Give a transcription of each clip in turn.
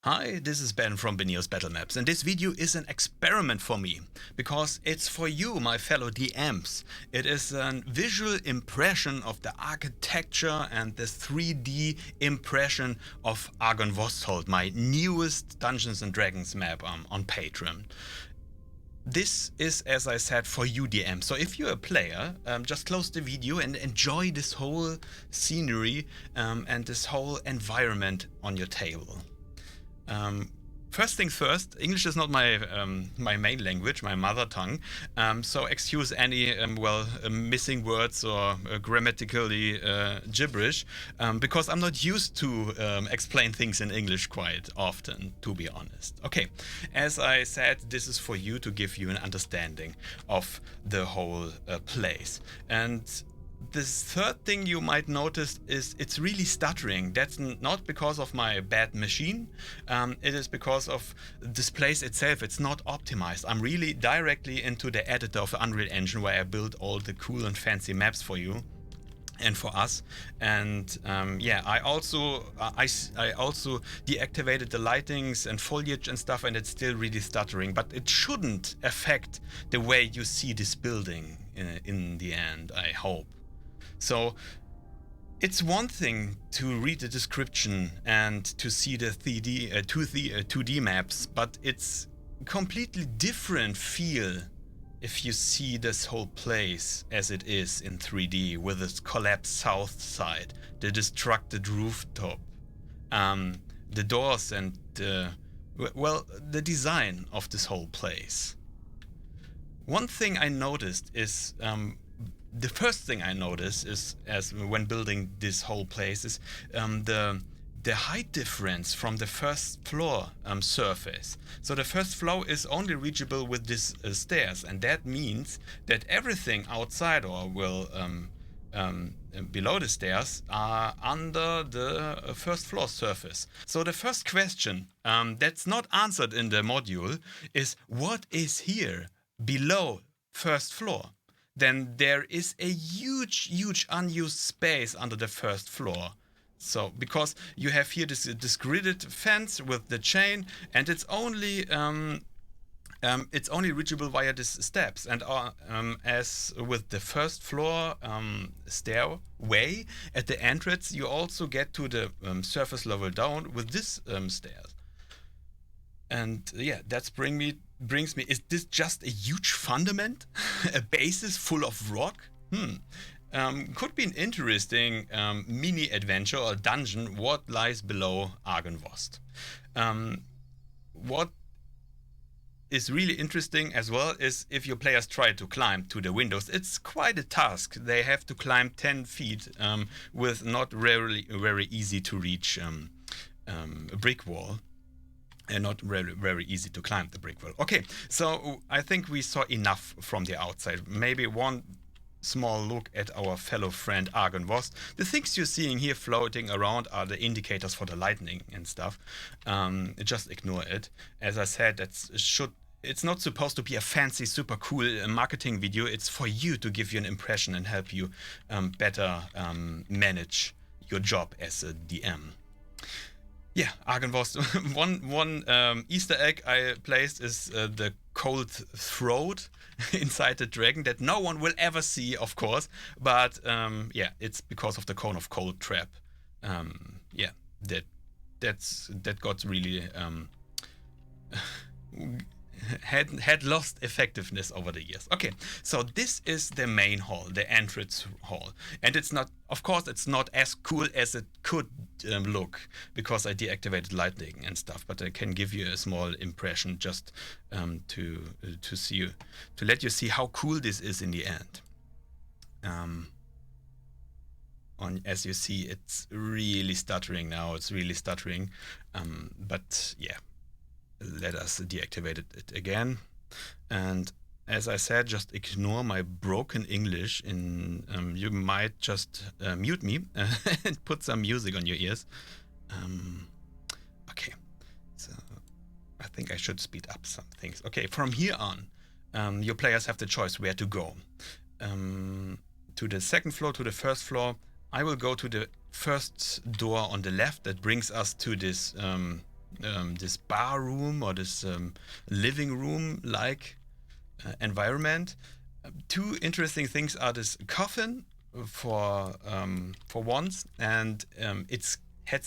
Hi, this is Ben from Beneos Battlemaps, and this video is an experiment for me, because it's for you, my fellow DMs. It is a visual impression of the architecture and the 3D impression of Argynvosthold, my newest Dungeons & Dragons map on Patreon. This is, as I said, for you DM. So if you're a player, just close the video and enjoy this whole scenery and this whole environment on your table. First things first, English is not my my main language, my mother tongue, so excuse any missing words or grammatically gibberish, because I'm not used to explain things in English quite often, to be honest. Okay, as I said, this is for you to give you an understanding of the whole place. And this third thing you might notice is it's really stuttering. That's not because of my bad machine. It is because of this place itself. It's not optimized. I'm really directly into the editor of the Unreal Engine, where I build all the cool and fancy maps for you and for us. And yeah, I also deactivated the lightings and foliage and stuff, and it's still really stuttering. But it shouldn't affect the way you see this building in the end, I hope. So it's one thing to read the description and to see the 2D maps, but it's completely different feel if you see this whole place as it is in 3D, with its collapsed south side, the destructed rooftop, the doors, and the design of this whole place. One thing I noticed is the first thing I noticed is, as when building this whole place, is the height difference from the first floor surface. So the first floor is only reachable with these stairs, and that means that everything outside or below the stairs are under the first floor surface. So the first question that's not answered in the module is, what is here below first floor? Then there is a huge unused space under the first floor. So because you have here this gridded fence with the chain, and it's only reachable via these steps. And as with the first floor stairway at the entrance, you also get to the surface level down with this stairs. And yeah, that's brings me, is this just a huge fundament? A basis full of rock? Could be an interesting mini adventure or dungeon, what lies below Argynvost. What is really interesting as well is if your players try to climb to the windows. It's quite a task. They have to climb 10 feet with not very easy to reach a brick wall. And not very easy to climb the brick wall. Okay, so I think we saw enough from the outside. Maybe one small look at our fellow friend Argynvost. The things you're seeing here floating around are the indicators for the lightning and stuff. Just ignore it. As I said, it's not supposed to be a fancy, super cool marketing video. It's for you to give you an impression and help you better manage your job as a DM. Yeah, Argynvost. one Easter egg I placed is the cold throat inside the dragon that no one will ever see, of course. But yeah, it's because of the cone of cold trap. Yeah, that got really had lost effectiveness over the years. Okay, so this is the main hall, the entrance hall, and it's not, of course, it's not as cool as it could look, because I deactivated lightning and stuff. But I can give you a small impression just to let you see how cool this is in the end. As you see, it's really stuttering now. It's really stuttering, but yeah. Let us deactivate it again. And as I said, just ignore my broken English. You might just mute me and put some music on your ears. Okay, so I think I should speed up some things. Okay, from here on, your players have the choice where to go. To the second floor, to the first floor. I will go to the first door on the left that brings us to this this bar room or this living room like environment. Two interesting things are this coffin for once, and it's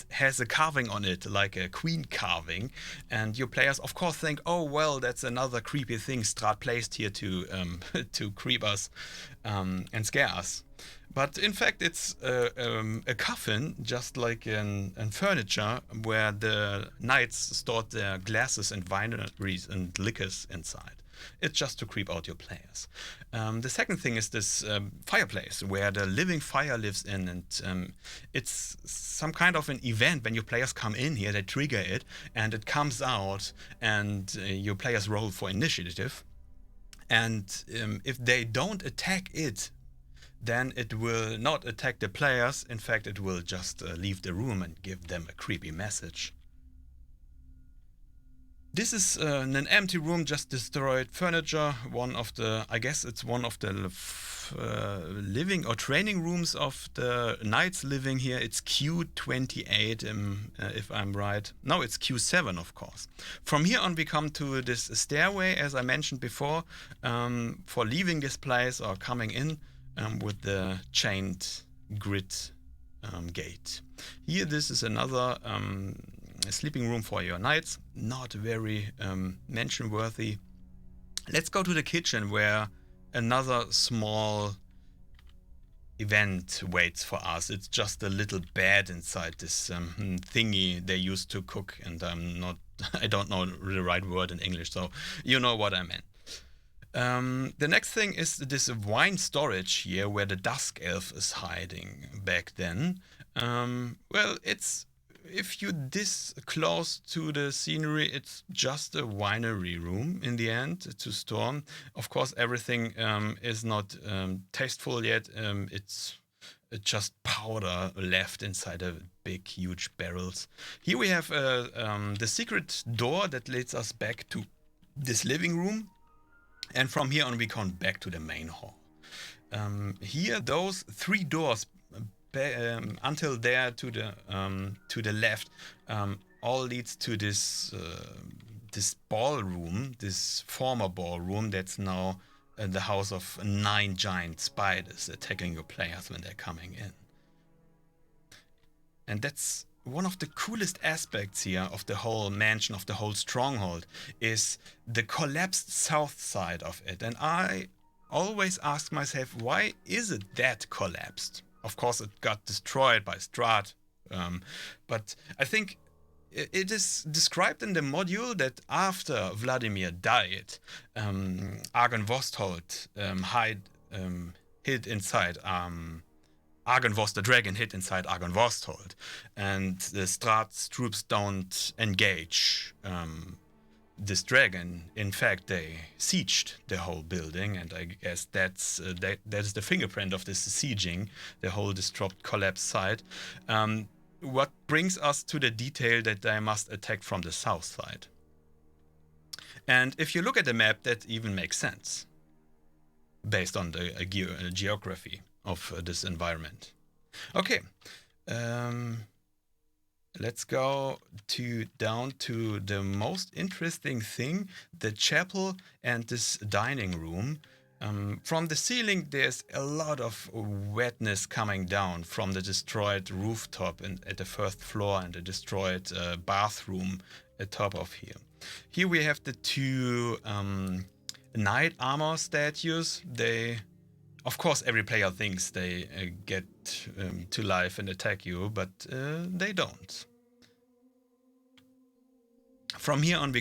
has a carving on it, like a queen carving, and your players of course think, oh well, that's another creepy thing Strahd placed here to to creep us and scare us. But in fact, it's a coffin, just like in furniture, where the knights stored their glasses and wineries and liquors inside. It's just to creep out your players. The second thing is this fireplace, where the living fire lives in, and it's some kind of an event. When your players come in here, they trigger it, and it comes out, and your players roll for initiative. And if they don't attack it, then it will not attack the players. In fact, it will just leave the room and give them a creepy message. This is an empty room, just destroyed furniture. One of the, I guess it's one of the living or training rooms of the knights living here. It's Q28, if I'm right. No, it's Q7, of course. From here on, we come to this stairway, as I mentioned before, for leaving this place or coming in. With the chained grid gate. Here, this is another sleeping room for your knights. Not very mention-worthy. Let's go to the kitchen, where another small event waits for us. It's just a little bed inside this thingy they used to cook, and I don't know the right word in English, so you know what I meant. The next thing is this wine storage here, where the Dusk Elf is hiding back then. Well, it's, if you this close to the scenery, it's just a winery room in the end to store. Of course, everything is not tasteful yet. It's just powder left inside a big, huge barrels. Here we have the secret door that leads us back to this living room. And from here on, we come back to the main hall. Here, those three doors until there to the left, all leads to this this ballroom, this former ballroom that's now the house of 9 giant spiders attacking your players when they're coming in. And that's one of the coolest aspects here of the whole mansion, of the whole stronghold, is the collapsed south side of it. And I always ask myself, why is it that collapsed? Of course, it got destroyed by Strahd, but I think it is described in the module that after Vladimir died, Argynvosthold hid inside Argynvost the dragon hid inside Argynvosthold, and the Strahd's troops don't engage this dragon. In fact, they sieged the whole building, and I guess that's that is the fingerprint of this sieging, the whole disrupted collapsed side. What brings us to the detail that they must attack from the south side. And if you look at the map, that even makes sense, based on the geography of this environment. Okay, let's go down to the most interesting thing, the chapel and this dining room. From the ceiling, there's a lot of wetness coming down from the destroyed rooftop at the first floor and the destroyed bathroom at top of here. Here we have the two knight armor statues. They, of course, every player thinks they get to life and attack you, but they don't. From here on,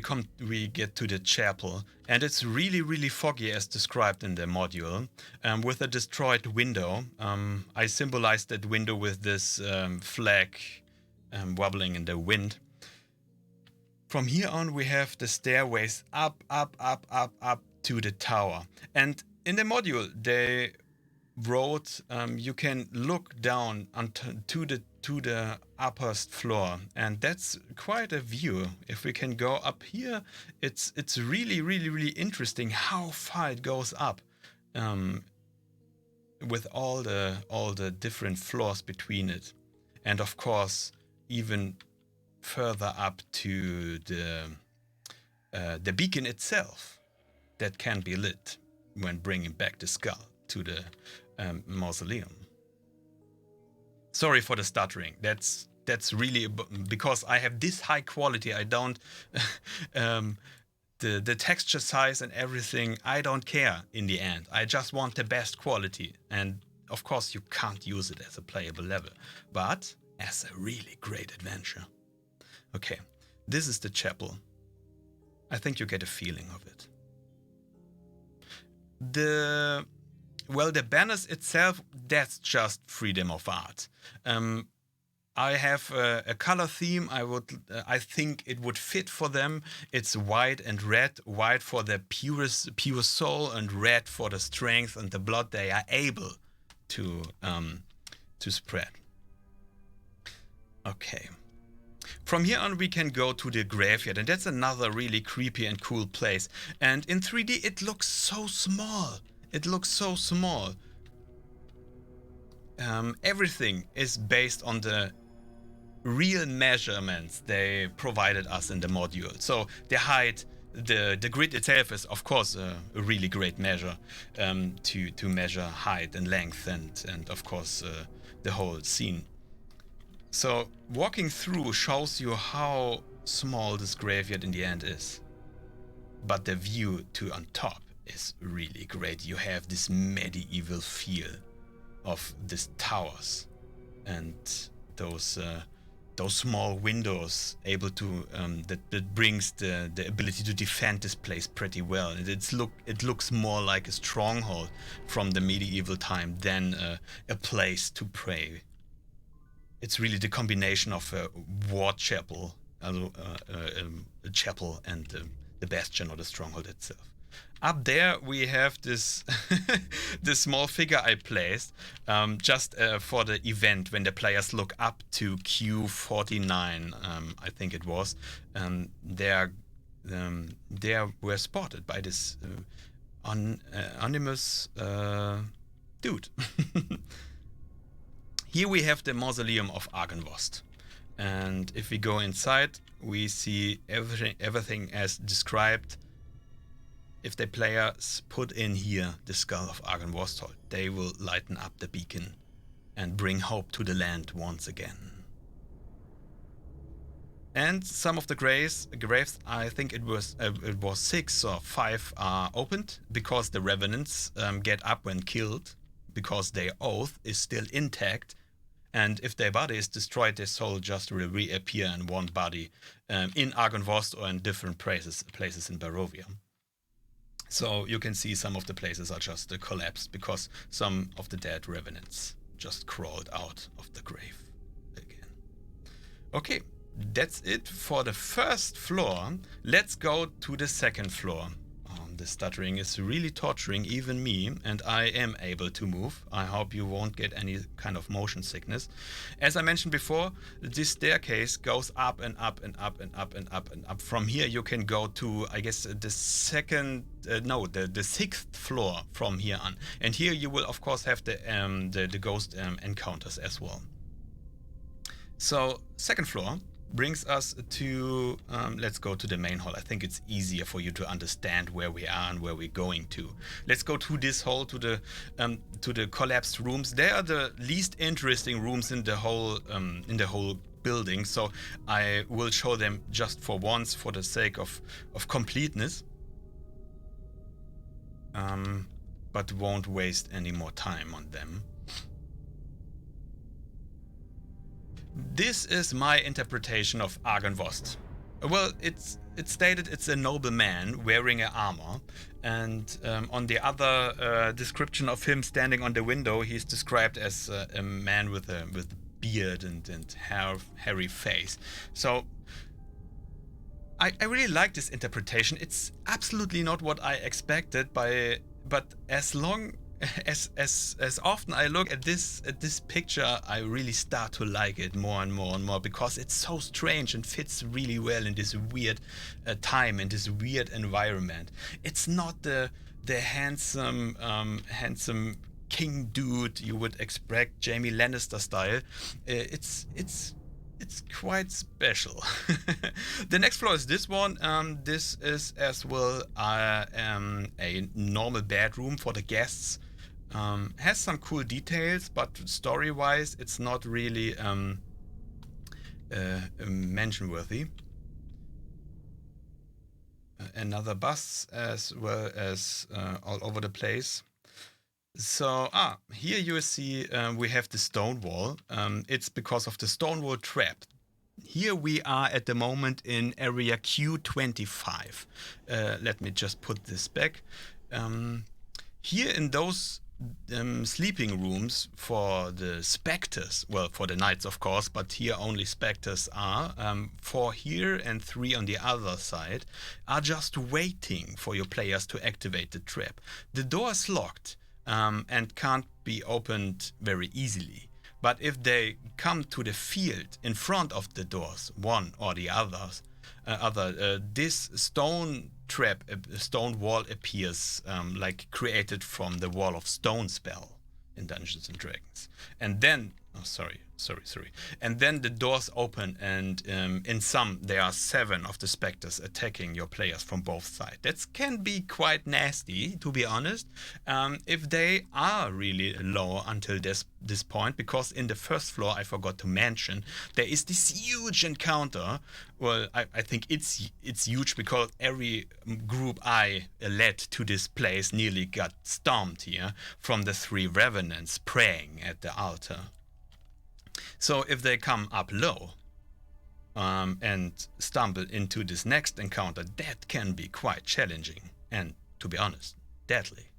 we get to the chapel, and it's really foggy as described in the module, with a destroyed window. I symbolized that window with this flag wobbling in the wind. From here on, we have the stairways up to the tower. And in the module, they wrote you can look down to the uppermost floor, and that's quite a view. If we can go up here, it's really interesting how far it goes up, with all the different floors between it, and of course even further up to the beacon itself that can be lit when bringing back the skull to the mausoleum. Sorry for the stuttering. That's really because I have this high quality. I don't the texture size and everything. I don't care in the end. I just want the best quality, and of course you can't use it as a playable level, but as a really great adventure. Okay, this is the chapel. I think you get a feeling of it. The banners itself, that's just freedom of art. I have a color theme. I think it would fit for them. It's white and red. White for the pure soul, and red for the strength and the blood they are able to spread. Okay. From here on we can go to the graveyard, and that's another really creepy and cool place. And in 3D it looks so small. It looks so small. Everything is based on the real measurements they provided us in the module. So the height, the grid itself is of course a really great measure to measure height and length and of course the whole scene. So walking through shows you how small this graveyard in the end is. But the view on top is really great. You have this medieval feel of these towers and those small windows able to that brings the ability to defend this place pretty well. And it looks more like a stronghold from the medieval time than a place to pray. It's really the combination of a war chapel, a chapel, and the bastion or the stronghold itself. Up there we have this this small figure I placed just for the event when the players look up to Q49, I think it was. They were spotted by this anonymous dude. Here we have the mausoleum of Argynvosthold, and if we go inside, we see everything as described. If the players put in here the skull of Argynvosthold, they will lighten up the beacon and bring hope to the land once again. And some of the graves, I think it was 6 or 5 are opened because the revenants get up when killed, because their oath is still intact. And if their body is destroyed, their soul just will reappear in one body in Argynvosthold or in different places in Barovia. So you can see some of the places are just collapsed because some of the dead revenants just crawled out of the grave again. Okay, that's it for the first floor. Let's go to the second floor. The stuttering is really torturing even me, and I am able to move. I hope you won't get any kind of motion sickness. As I mentioned before, this staircase goes up and up and up and up and up and up. From here you can go to, I guess, the sixth floor from here on. And here you will of course have the ghost encounters as well. So second floor brings us to, let's go to the main hall. I think it's easier for you to understand where we are and where we're going to. Let's go to this hall, to the collapsed rooms. They are the least interesting rooms in the whole building, so I will show them just for once for the sake of completeness. But won't waste any more time on them. This is my interpretation of Argynvosthold. Well, it's stated it's a noble man wearing an armor, and on the other description of him standing on the window, he's described as a man with beard and hairy face. So I really like this interpretation. It's absolutely not what I expected, but as often I look at this picture, I really start to like it more and more and more, because it's so strange and fits really well in this weird time, in this weird environment. It's not the handsome king dude you would expect, Jaime Lannister style. It's it's quite special. The next floor is this one. This is as well a normal bedroom for the guests. Has some cool details, but story-wise, it's not really mention-worthy. Another bus as well as all over the place. So, here you see we have the stone wall. It's because of the stone wall trap. Here we are at the moment in area Q25. Let me just put this back. Here in those sleeping rooms for the specters, well, for the knights of course, but here only specters are, 4 here and 3 on the other side, are just waiting for your players to activate the trap. The door is locked and can't be opened very easily. But if they come to the field in front of the doors, one or the others, this stone trap, stone wall appears like created from the Wall of Stone spell in Dungeons and Dragons. And then, sorry. And then the doors open, and in some there are 7 of the specters attacking your players from both sides. That can be quite nasty, to be honest, if they are really low until this point, because in the first floor, I forgot to mention, there is this huge encounter. Well, I think it's huge because every group I led to this place nearly got stomped here from the 3 revenants praying at the altar. So if they come up low and stumble into this next encounter, that can be quite challenging and, to be honest, deadly.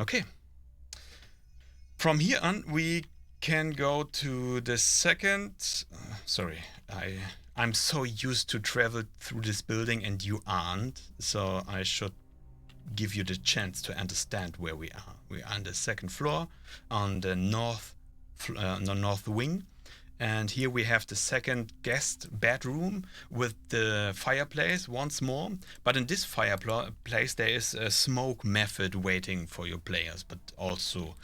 Okay. From here on, we can go to the second... I'm so used to travel through this building and you aren't, so I should give you the chance to understand where we are. We are on the second floor on the north wing, and here we have the second guest bedroom with the fireplace once more. But in this fireplace there is a smoke method waiting for your players, but also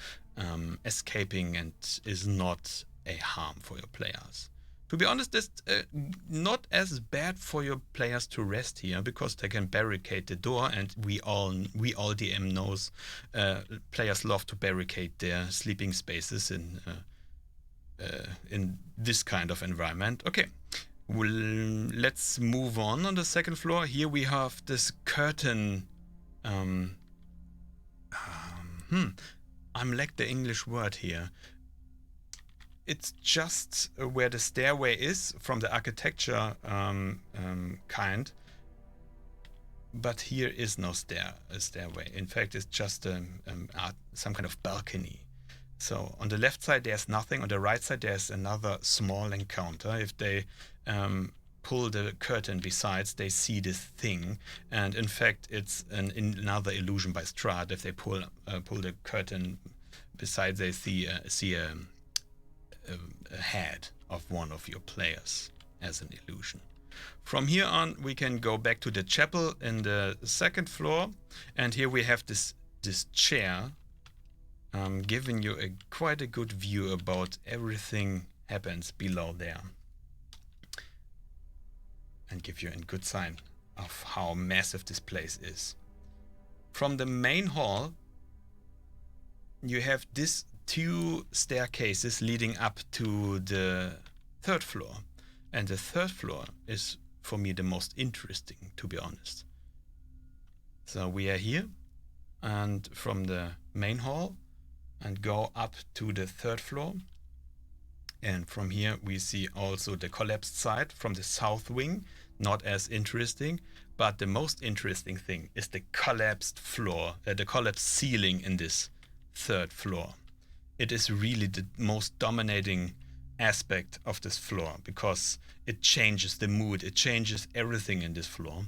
escaping, and is not a harm for your players. To be honest, it's not as bad for your players to rest here, because they can barricade the door, and we all DM knows players love to barricade their sleeping spaces in this kind of environment. Okay, well, let's move on the second floor. Here we have this curtain. I'm like the English word here. It's just where the stairway is from the architecture kind, but here is no stairway. In fact, it's just some kind of balcony. So on the left side there's nothing. On the right side there's another small encounter. If they pull the curtain besides, they see this thing, and in fact it's another illusion by Strahd. If they pull the curtain besides, they see a head of one of your players as an illusion. From here on, we can go back to the chapel in the second floor, and here we have this chair, giving you quite a good view about everything happens below there, and give you a good sign of how massive this place is. From the main hall, you have this 2 staircases leading up to the third floor, and the third floor is for me the most interesting, to be honest. So we are here, and from the main hall, and go up to the third floor, and from here we see also the collapsed side from the south wing. Not as interesting, but the most interesting thing is the collapsed floor, the collapsed ceiling in this third floor. It is really the most dominating aspect of this floor, because it changes the mood, it changes everything in this floor.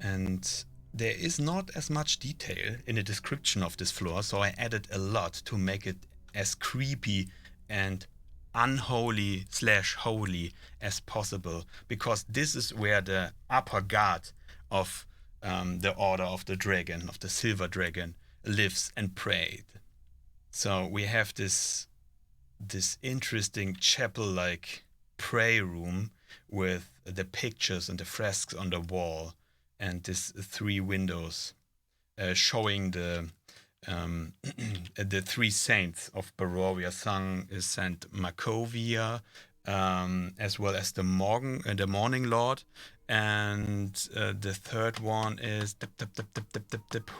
And there is not as much detail in the description of this floor, so I added a lot to make it as creepy and unholy / holy as possible, because this is where the upper guard of the Order of the Dragon, of the Silver Dragon, lives and prayed. So we have this this interesting chapel-like prayer room with the pictures and the fresks on the wall, and these 3 windows showing the the 3 saints of Barovia, Saint Macovia, as well as the Morning Lord, and the third one is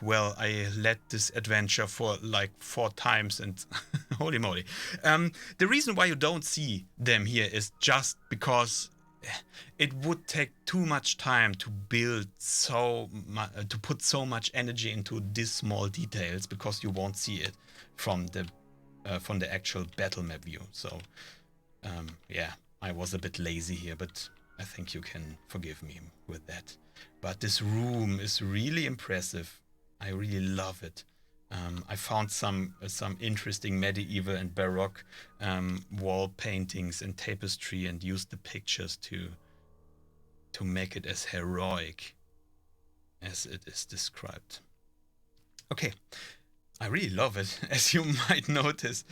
well, I led this adventure for like 4 times, and holy moly. The reason why you don't see them here is just because it would take too much time to build to put so much energy into these small details, because you won't see it from the actual battle map view. So yeah, I was a bit lazy here, but I think you can forgive me with that. But this room is really impressive. I really love it. I found some interesting medieval and baroque wall paintings and tapestry, and used the pictures to make it as heroic as it is described. Okay, I really love it, as you might notice.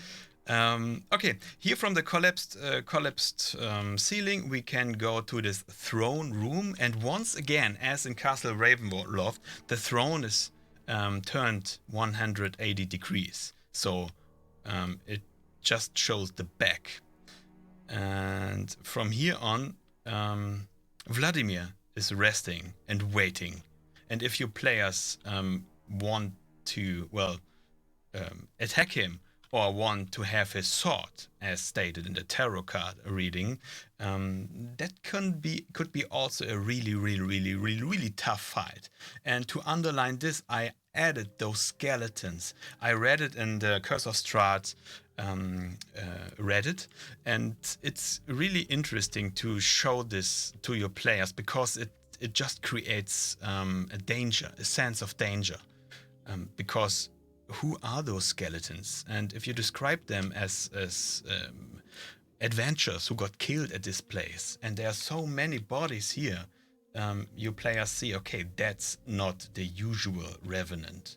Okay, here from the collapsed ceiling, we can go to this throne room, and once again, as in Castle Ravenloft, the throne is turned 180 degrees, so it just shows the back. And from here on, Vladimir is resting and waiting, and if your players want to, well, attack him, or want to have his sword, as stated in the tarot card reading, that could be also a really tough fight. And to underline this, I added those skeletons. I read it in the Curse of Strahd Reddit, and it's really interesting to show this to your players, because it just creates a sense of danger, because who are those skeletons? And if you describe them as adventurers who got killed at this place, and there are so many bodies here, your players see, okay, that's not the usual revenant.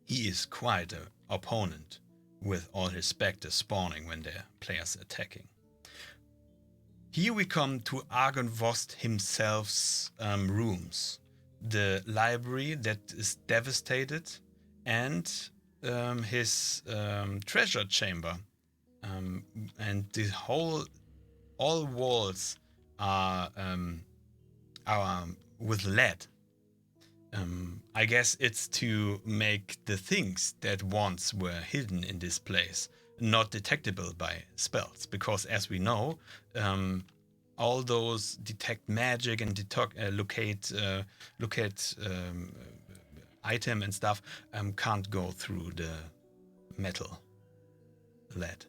He is quite an opponent, with all his specters spawning when their players attacking. Here we come to Argynvosthold himself's rooms, the library that is devastated, and his treasure chamber, and all walls are with lead. I guess it's to make the things that once were hidden in this place not detectable by spells, because as we know, all those detect magic and locate item and stuff can't go through the metal lead.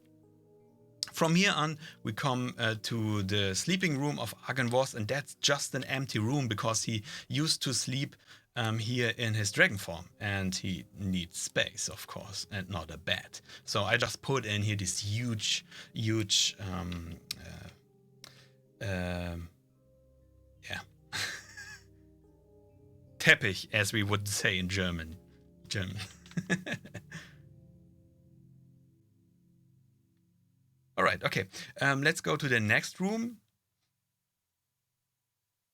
From here on, we come to the sleeping room of Argynvosthold, and that's just an empty room, because he used to sleep here in his dragon form, and he needs space, of course, and not a bed. So I just put in here this huge Teppich, as we would say in German. All right, okay. Let's go to the next room.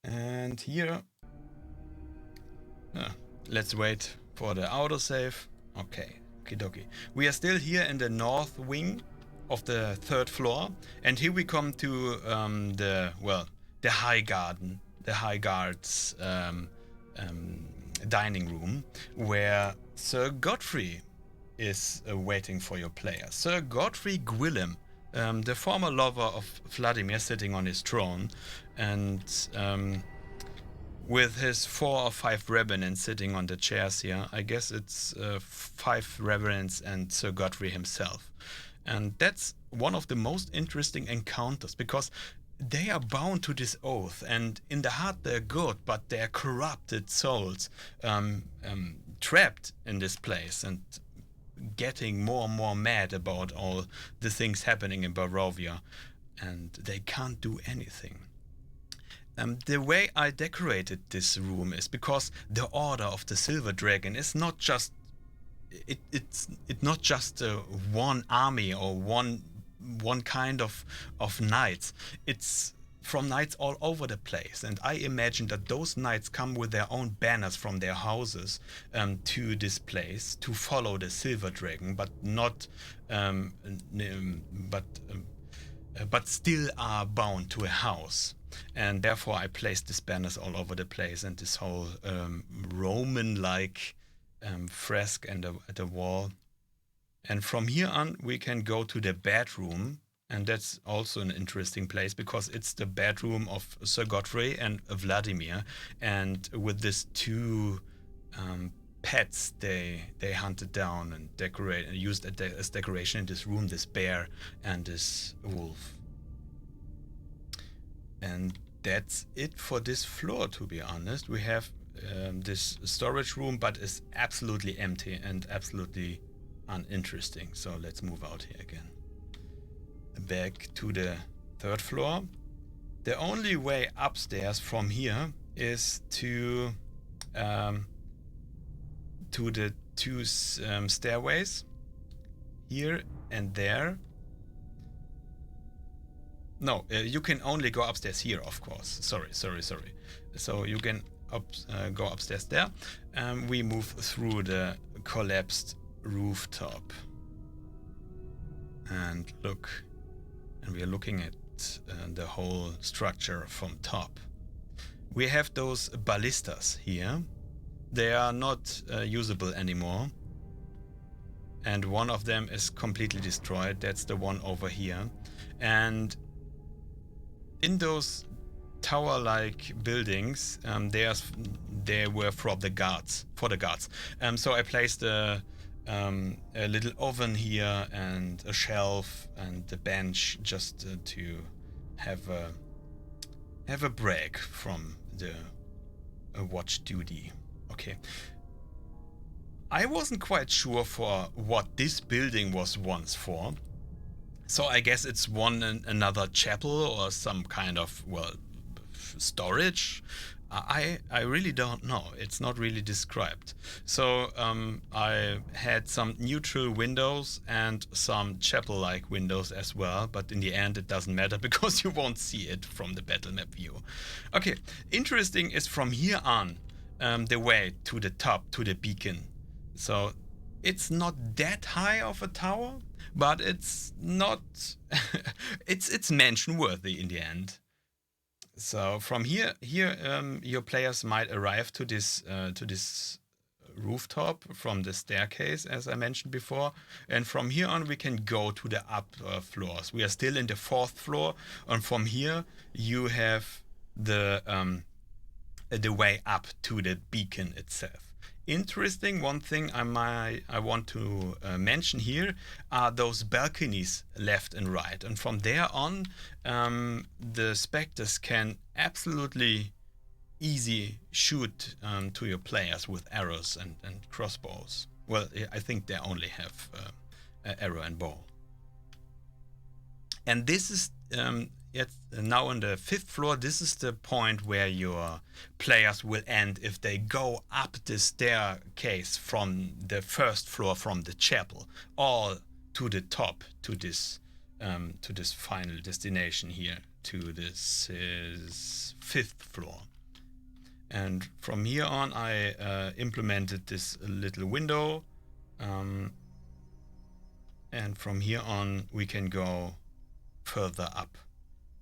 And here, let's wait for the autosave. Okay, okie-dokie. We are still here in the north wing of the 3rd floor, and here we come to the High Garden, the High Guard's dining room, where Sir Godfrey is waiting for your player. Sir Godfrey Gwillem, the former lover of Vladimir, sitting on his throne, and with his 4 or 5 revenants sitting on the chairs here. I guess it's 5 revenants and Sir Godfrey himself. And that's one of the most interesting encounters, because they are bound to this oath, and in the heart they're good, but they're corrupted souls, trapped in this place and getting more and more mad about all the things happening in Barovia, and they can't do anything. The way I decorated this room is because the Order of the Silver Dragon is not just it's not just one army or one kind of knights. It's from knights all over the place, and I imagine that those knights come with their own banners from their houses to this place to follow the silver dragon, but not but still are bound to a house. And therefore I placed these banners all over the place, and this whole Roman-like fresque at the wall. And from here on we can go to the bedroom, and that's also an interesting place because it's the bedroom of Sir Godfrey and Vladimir, and with these two pets they hunted down and used as decoration in this room, this bear and this wolf. And that's it for this floor, to be honest. We have this storage room, but it's absolutely empty and absolutely uninteresting. So let's move out here again. Back to the third floor. The only way upstairs from here is to the two stairways here and there. No, you can only go upstairs here, of course. Sorry. So you can go upstairs there. We move through the collapsed rooftop. And look, and we are looking at the whole structure from top. We have those ballistas here. They are not usable anymore. And one of them is completely destroyed. That's the one over here. And in those tower-like buildings, they were for the guards. So I placed a little oven here and a shelf and a bench just to have a break from the watch duty. Okay. I wasn't quite sure for what this building was once for. So I guess it's another chapel or some kind of, well, storage. I really don't know. It's not really described. So I had some neutral windows and some chapel-like windows as well. But in the end, it doesn't matter because you won't see it from the Battlemap view. Okay, interesting is from here on the way to the top, to the beacon. So it's not that high of a tower, but it's not it's mansion worthy in the end. So from here your players might arrive to this rooftop from the staircase, as I mentioned before, and from here on we can go to the upper floors. We are still in the 4th floor, and from here you have the way up to the beacon itself. Interesting, one thing I want to mention here are those balconies left and right, and from there on the specters can absolutely easy shoot to your players with arrows and crossbows. Well, I think they only have arrow and bow. And this is now on the 5th floor. This is the point where your players will end if they go up the staircase from the 1st floor from the chapel all to the top to this final destination here, to this 5th floor. And from here on I implemented this little window, and from here on we can go further up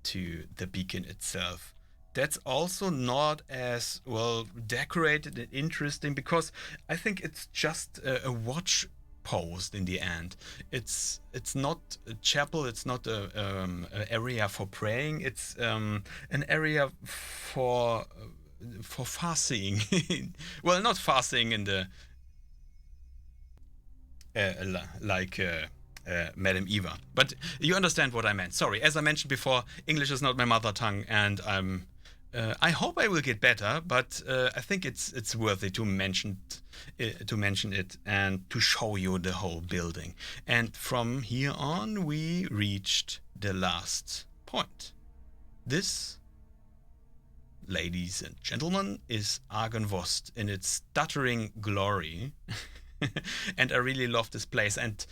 to the beacon itself. That's also not as well decorated and interesting because I think it's just a watch post in the end. It's not a chapel, it's not an area for praying, it's an area for far-seeing. Well, not far-seeing in the Madame Eva. But you understand what I meant. Sorry, as I mentioned before, English is not my mother tongue, and I hope I will get better. But I think it's worthy to mention it and to show you the whole building. And from here on, we reached the last point. This, ladies and gentlemen, is Argynvosthold in its stuttering glory. And I really love this place. And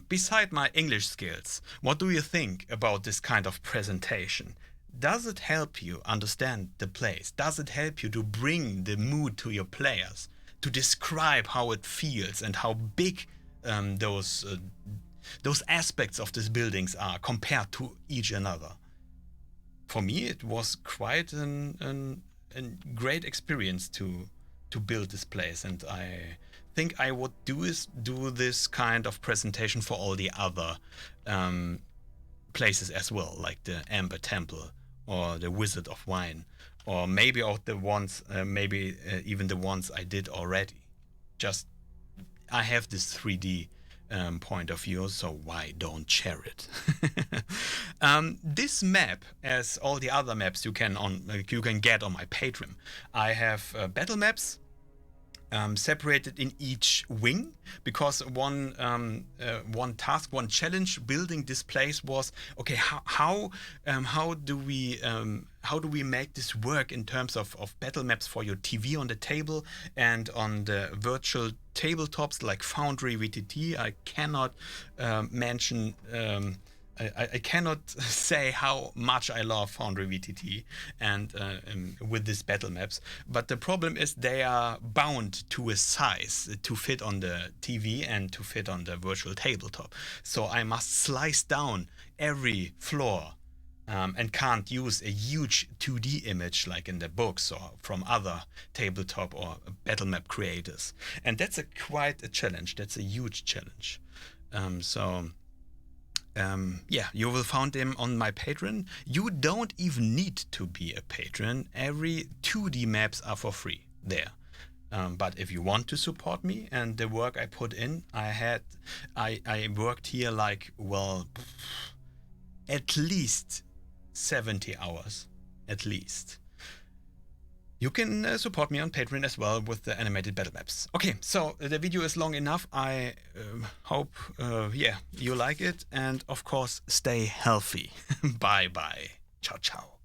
beside my English skills, what do you think about this kind of presentation? Does it help you understand the place? Does it help you to bring the mood to your players, to describe how it feels and how big those aspects of these buildings are compared to each another? For me, it was quite a great experience to build this place, and I think I would do this kind of presentation for all the other places as well, like the Amber Temple or the Wizard of Wine, or maybe of the ones, even the ones I did already. Just I have this 3D point of view, so why don't share it? This map, as all the other maps you can get on my Patreon, I have battle maps separated in each wing, because one task, one challenge building this place was, okay, how do we make this work in terms of battle maps for your TV on the table and on the virtual tabletops like FoundryVTT. I cannot mention. I cannot say how much I love FoundryVTT and with these battle maps, but the problem is they are bound to a size to fit on the TV and to fit on the virtual tabletop. So I must slice down every floor and can't use a huge 2D image like in the books or from other tabletop or battle map creators. And that's quite a challenge. That's a huge challenge. Yeah, you will find them on my Patreon. You don't even need to be a patron. Every 2D maps are for free there. But if you want to support me and the work I put in, I worked here like, well, at least 70 hours, at least. You can support me on Patreon as well with the animated battle maps. Okay, so the video is long enough. I hope, you like it. And of course, stay healthy. Bye-bye. Ciao, ciao.